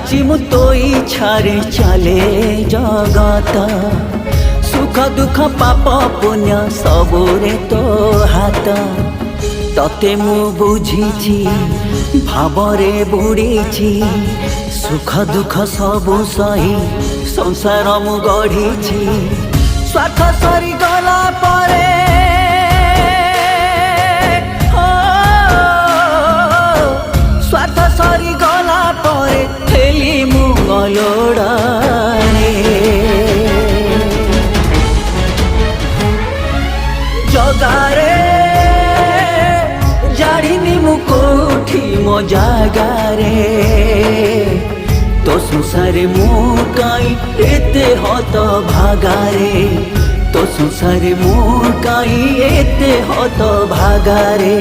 जानिछि मु तो इच्छारे चले जगत सुख दुख पाप पुण्य सबुरे तो हाथ तते मु बुझीछि भावरे बुड़ीछि सुख दुख सबु सही संसार मु गढ़ीछि स्वार्थ सरी गला परे स्वार्थ सरी गला परे हेली मु गलोड़ारे जगारे जाड़िनी मु कोठी मो जागारे तो संसारे मु काई एते हत भागारे तो संसारे मु काई एते हत भागारे।